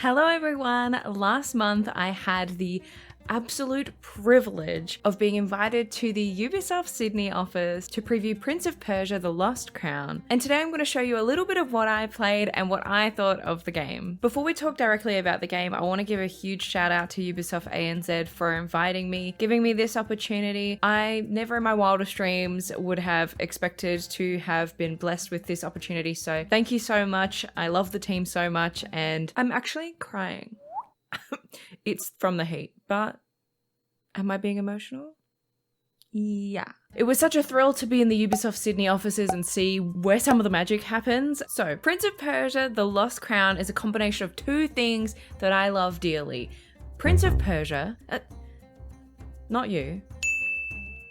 Hello everyone! Last month I had the absolute privilege of being invited to the Ubisoft Sydney office to preview Prince of Persia: The Lost Crown. And today I'm going to show you a little bit of what I played and what I thought of the game. Before we talk directly about the game, I want to give a huge shout out to Ubisoft ANZ for inviting me, giving me this opportunity. I never in my wildest dreams would have expected to have been blessed with this opportunity, so thank you so much. I love the team so much and I'm actually crying. It's from the heat, but am I being emotional? Yeah. It was such a thrill to be in the Ubisoft Sydney offices and see where some of the magic happens. So, Prince of Persia: The Lost Crown is a combination of two things that I love dearly. Prince of Persia, not you,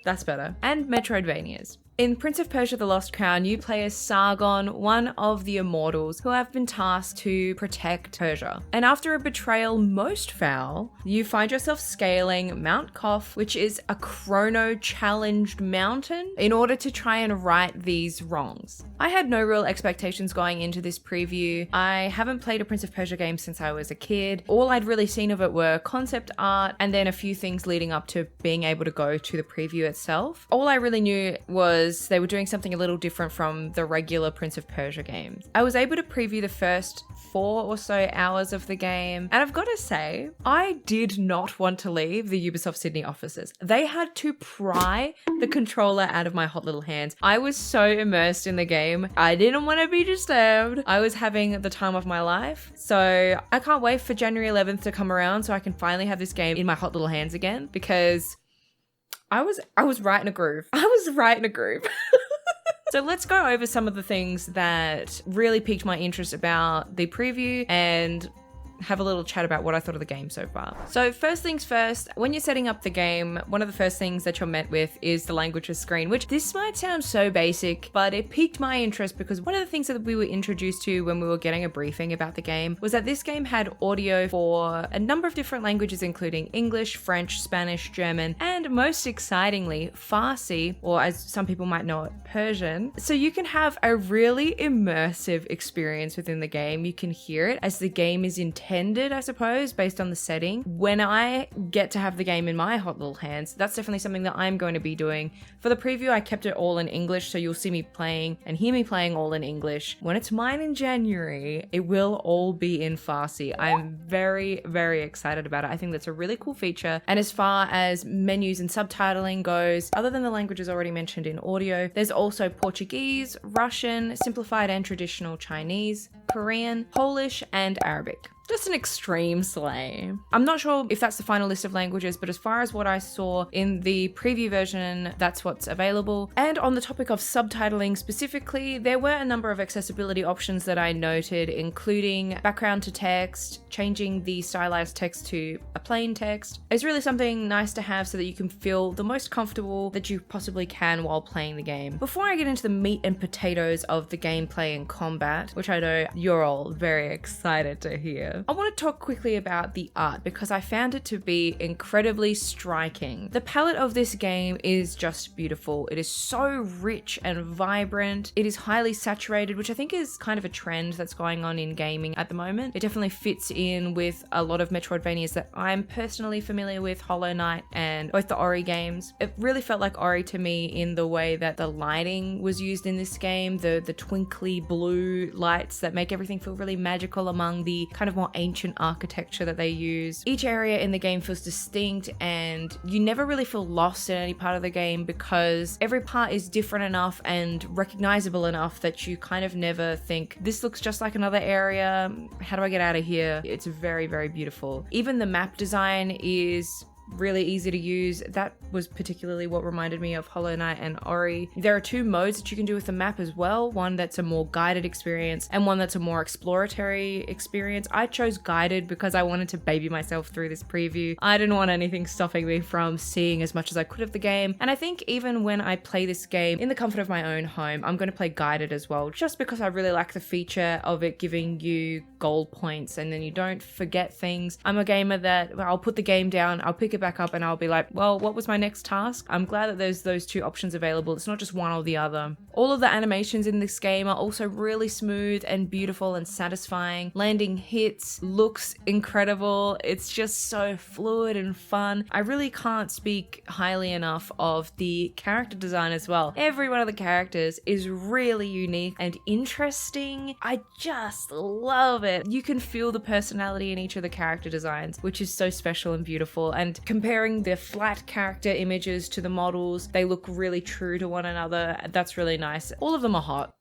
that's better, and Metroidvanias. In Prince of Persia: The Lost Crown, you play as Sargon, one of the immortals who have been tasked to protect Persia. And after a betrayal most foul, you find yourself scaling Mount Kof, which is a chrono-challenged mountain, in order to try and right these wrongs. I had no real expectations going into this preview. I haven't played a Prince of Persia game since I was a kid. All I'd really seen of it were concept art and then a few things leading up to being able to go to the preview itself. All I really knew was they were doing something a little different from the regular Prince of Persia games. I was able to preview the first 4 or so hours of the game, and I've got to say, I did not want to leave the Ubisoft Sydney offices. They had to pry the controller out of my hot little hands. I was so immersed in the game. I didn't want to be disturbed. I was having the time of my life. So I can't wait for January 11th to come around so I can finally have this game in my hot little hands again, because I was right in a groove. So let's go over some of the things that really piqued my interest about the preview and have a little chat about what I thought of the game so far. So first things first, when you're setting up the game, one of the first things that you're met with is the languages screen, which this might sound so basic, but it piqued my interest because one of the things that we were introduced to when we were getting a briefing about the game was that this game had audio for a number of different languages, including English, French, Spanish, German, and most excitingly, Farsi, or as some people might know it, Persian. So you can have a really immersive experience within the game. You can hear it as the game is intended, I suppose, based on the setting. When I get to have the game in my hot little hands, that's definitely something that I'm going to be doing. For the preview, I kept it all in English, so you'll see me playing and hear me playing all in English. When it's mine in January, it will all be in Farsi. I'm very, very excited about it. I think that's a really cool feature. And as far as menus and subtitling goes, other than the languages already mentioned in audio, there's also Portuguese, Russian, simplified and traditional Chinese, Korean, Polish, and Arabic. Just an extreme slay. I'm not sure if that's the final list of languages, but as far as what I saw in the preview version, that's what's available. And on the topic of subtitling specifically, there were a number of accessibility options that I noted, including background to text, changing the stylized text to a plain text. It's really something nice to have so that you can feel the most comfortable that you possibly can while playing the game. Before I get into the meat and potatoes of the gameplay and combat, which I know you're all very excited to hear, I want to talk quickly about the art because I found it to be incredibly striking. The palette of this game is just beautiful. It is so rich and vibrant. It is highly saturated, which I think is kind of a trend that's going on in gaming at the moment. It definitely fits in with a lot of Metroidvanias that I'm personally familiar with, Hollow Knight and both the Ori games. It really felt like Ori to me in the way that the lighting was used in this game, the twinkly blue lights that make everything feel really magical among the kind of more ancient architecture that they use. Each area in the game feels distinct and you never really feel lost in any part of the game because every part is different enough and recognizable enough that you kind of never think, this looks just like another area, how do I get out of here? It's very, very beautiful. Even the map design is really easy to use. That was particularly what reminded me of Hollow Knight and Ori. There are 2 modes that you can do with the map as well. One that's a more guided experience and one that's a more exploratory experience. I chose guided because I wanted to baby myself through this preview. I didn't want anything stopping me from seeing as much as I could of the game. And I think even when I play this game in the comfort of my own home, I'm going to play guided as well, just because I really like the feature of it giving you gold points and then you don't forget things. I'm a gamer that I'll put the game down, I'll pick it back up and I'll be like, well, what was my next task? I'm glad that there's those two options available. It's not just one or the other. All of the animations in this game are also really smooth and beautiful and satisfying. Landing hits looks incredible. It's just so fluid and fun. I really can't speak highly enough of the character design as well. Every one of the characters is really unique and interesting. I just love it. You can feel the personality in each of the character designs, which is so special and beautiful. And comparing the flat character images to the models, they look really true to one another. That's really nice. All of them are hot.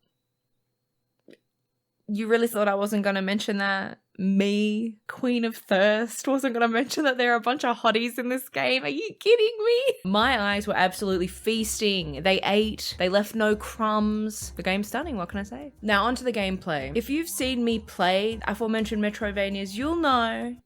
You really thought I wasn't going to mention that? Me, Queen of Thirst, wasn't going to mention that there are a bunch of hotties in this game. Are you kidding me? My eyes were absolutely feasting. They ate. They left no crumbs. The game's stunning, what can I say? Now onto the gameplay. If you've seen me play aforementioned Metroidvanias, you'll know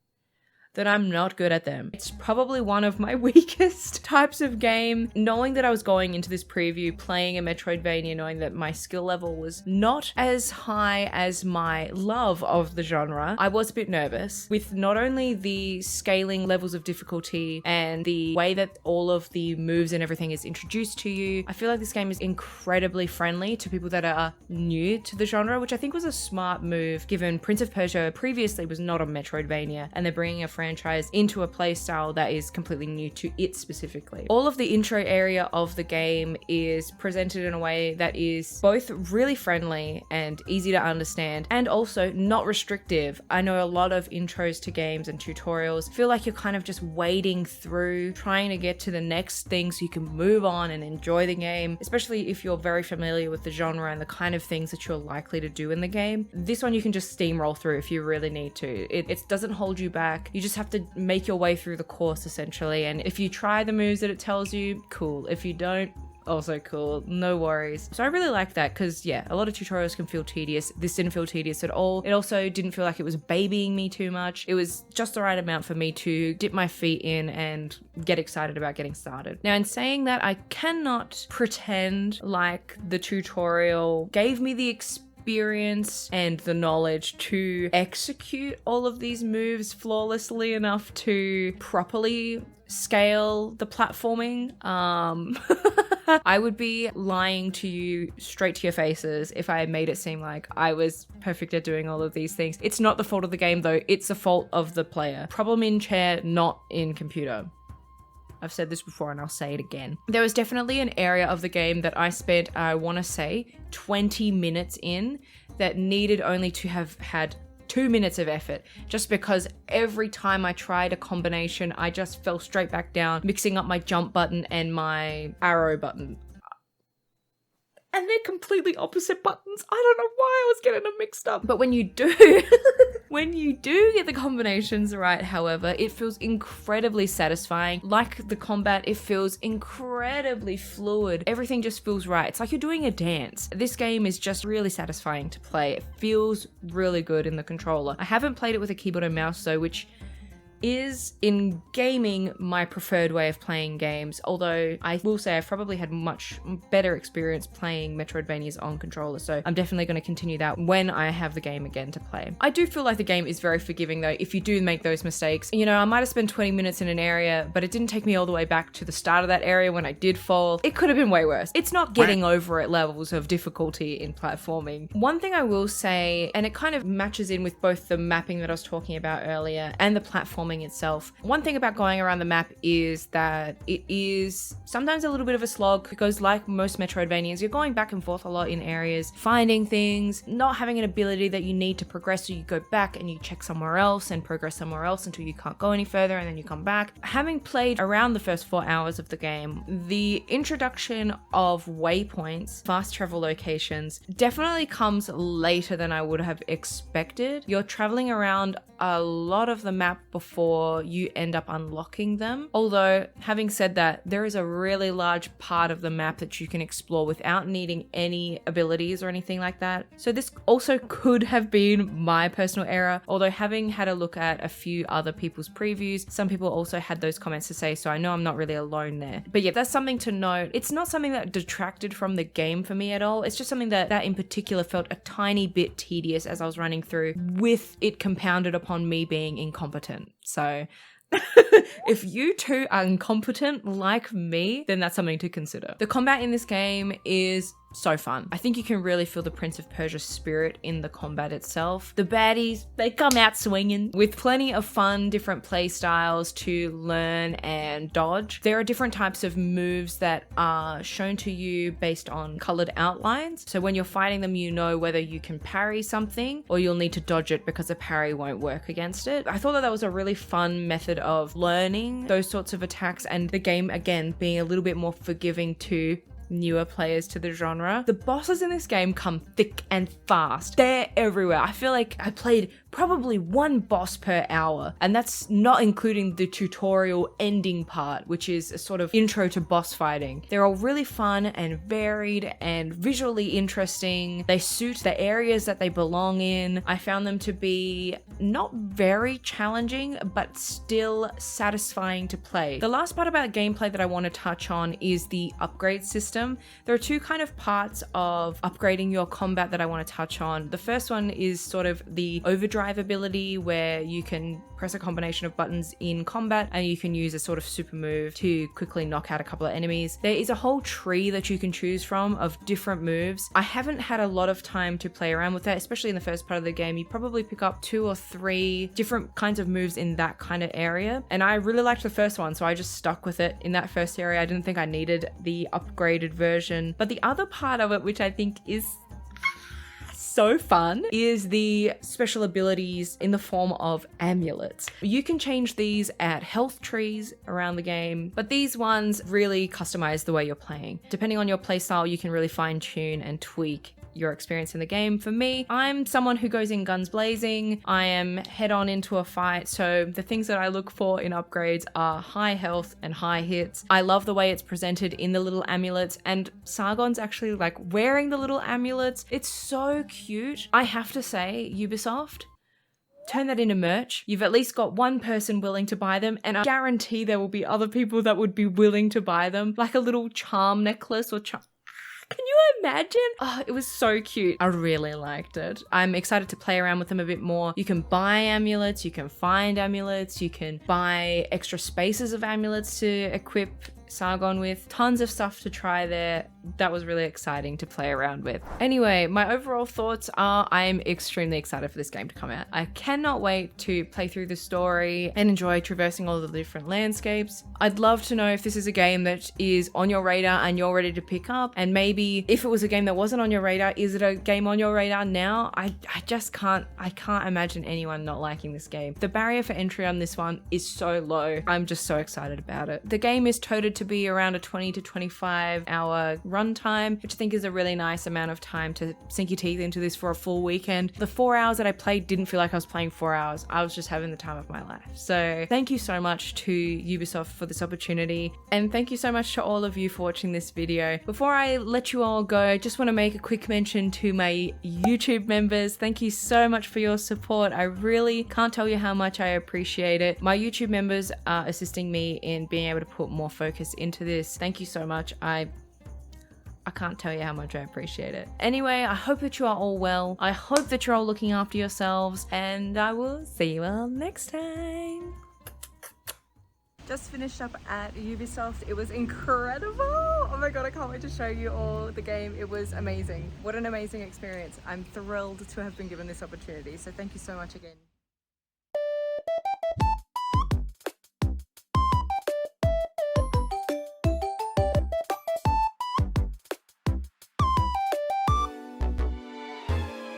that I'm not good at them. It's probably one of my weakest types of game. Knowing that I was going into this preview playing a Metroidvania, knowing that my skill level was not as high as my love of the genre, I was a bit nervous with not only the scaling levels of difficulty and the way that all of the moves and everything is introduced to you. I feel like this game is incredibly friendly to people that are new to the genre, which I think was a smart move given Prince of Persia previously was not a Metroidvania and they're bringing a franchise into a playstyle that is completely new to it specifically. All of the intro area of the game is presented in a way that is both really friendly and easy to understand and also not restrictive. I know a lot of intros to games and tutorials feel like you're kind of just wading through, trying to get to the next thing so you can move on and enjoy the game, especially if you're very familiar with the genre and the kind of things that you're likely to do in the game. This one you can just steamroll through if you really need to. It doesn't hold you back. You just have to make your way through the course essentially, and if you try the moves that it tells you, cool. If you don't, also cool, no worries. So I really like that because yeah, a lot of tutorials can feel tedious. This didn't feel tedious at all. It also didn't feel like it was babying me too much. It was just the right amount for me to dip my feet in and get excited about getting started. Now in saying that, I cannot pretend like the tutorial gave me the experience and the knowledge to execute all of these moves flawlessly enough to properly scale the platforming. I would be lying to you straight to your faces if I made it seem like I was perfect at doing all of these things. It's not the fault of the game though, it's the fault of the player. Problem in chair, not in computer. I've said this before and I'll say it again. There was definitely an area of the game that I spent, I want to say, 20 minutes in that needed only to have had 2 minutes of effort, just because every time I tried a combination, I just fell straight back down, mixing up my jump button and my arrow button. And they're completely opposite buttons. I don't know why I was getting them mixed up. But when you do, when you do get the combinations right, however, it feels incredibly satisfying. Like the combat, it feels incredibly fluid. Everything just feels right. It's like you're doing a dance. This game is just really satisfying to play. It feels really good in the controller. I haven't played it with a keyboard and mouse though, which is in gaming my preferred way of playing games, although I will say I've probably had much better experience playing Metroidvanias on controller, so I'm definitely going to continue that when I have the game again to play. I do feel like the game is very forgiving though if you do make those mistakes. You know, I might have spent 20 minutes in an area, but it didn't take me all the way back to the start of that area when I did fall. It could have been way worse. It's not getting over at levels of difficulty in platforming. One thing I will say, and it kind of matches in with both the mapping that I was talking about earlier and the platforming itself. One thing about going around the map is that it is sometimes a little bit of a slog because like most Metroidvanias, you're going back and forth a lot in areas, finding things, not having an ability that you need to progress, so you go back and you check somewhere else and progress somewhere else until you can't go any further and then you come back. Having played around the first 4 hours of the game, the introduction of waypoints, fast travel locations, definitely comes later than I would have expected. You're traveling around a lot of the map before you end up unlocking them. Although, having said that, there is a really large part of the map that you can explore without needing any abilities or anything like that. So this also could have been my personal error, although having had a look at a few other people's previews, some people also had those comments to say, so I know I'm not really alone there. But yeah, that's something to note. It's not something that detracted from the game for me at all. It's just something that in particular felt a tiny bit tedious as I was running through, with it compounded upon me being incompetent. So If you two are incompetent like me, then that's something to consider. The combat in this game is so fun. I think you can really feel the Prince of Persia spirit in the combat itself. The baddies, they come out swinging with plenty of fun, different play styles to learn and dodge. There are different types of moves that are shown to you based on colored outlines. So when you're fighting them, you know whether you can parry something or you'll need to dodge it because a parry won't work against it. I thought that was a really fun method of learning those sorts of attacks, and the game, again, being a little bit more forgiving to newer players to the genre. The bosses in this game come thick and fast. They're everywhere. I feel like I played probably one boss per hour, and that's not including the tutorial ending part, which is a sort of intro to boss fighting. They're all really fun and varied and visually interesting. They suit the areas that they belong in. I found them to be not very challenging, but still satisfying to play. The last part about gameplay that I want to touch on is the upgrade system. There are two kind of parts of upgrading your combat that I want to touch on. The first one is sort of the overdrive ability, where you can press a combination of buttons in combat and you can use a sort of super move to quickly knock out a couple of enemies. There is a whole tree that you can choose from of different moves. I haven't had a lot of time to play around with that, especially in the first part of the game. You probably pick up 2 or 3 different kinds of moves in that kind of area, and I really liked the first one, so I just stuck with it in that first area. I didn't think I needed the upgraded version. But the other part of it, which I think is so fun, is the special abilities in the form of amulets. You can change these at health trees around the game, but these ones really customize the way you're playing. Depending on your playstyle, you can really fine tune and tweak your experience in the game. For me, I'm someone who goes in guns blazing. I am head on into a fight, so the things that I look for in upgrades are high health and high hits. I love the way it's presented in the little amulets, and Sargon's actually like wearing the little amulets. It's so cute. I have to say, Ubisoft, turn that into merch. You've at least got one person willing to buy them, and I guarantee there will be other people that would be willing to buy them, like a little charm necklace or charm. Can you imagine? Oh, it was so cute. I really liked it. I'm excited to play around with them a bit more. You can buy amulets, you can find amulets, you can buy extra spaces of amulets to equip Sargon with. Tons of stuff to try there. That was really exciting to play around with. Anyway, my overall thoughts are I'm extremely excited for this game to come out. I cannot wait to play through the story and enjoy traversing all the different landscapes. I'd love to know if this is a game that is on your radar and you're ready to pick up, and maybe if it was a game that wasn't on your radar, is it a game on your radar now? I can't imagine anyone not liking this game. The barrier for entry on this one is so low. I'm just so excited about it. The game is touted to be around a 20 to 25 hour runtime, which I think is a really nice amount of time to sink your teeth into this for a full weekend. The 4 hours that I played didn't feel like I was playing 4 hours. I was just having the time of my life. So thank you so much to Ubisoft for this opportunity, and thank you so much to all of you for watching this video. Before I let you all go, I just want to make a quick mention to my YouTube members. Thank you so much for your support. I really can't tell you how much I appreciate it. My YouTube members are assisting me in being able to put more focus into this. Thank you so much. I can't tell you how much I appreciate it. Anyway, I hope that you are all well. I hope that you're all looking after yourselves, and I will see you all next time. Just finished up at Ubisoft. It was incredible. Oh my god, I can't wait to show you all the game. It was amazing. What an amazing experience. I'm thrilled to have been given this opportunity. So thank you so much again.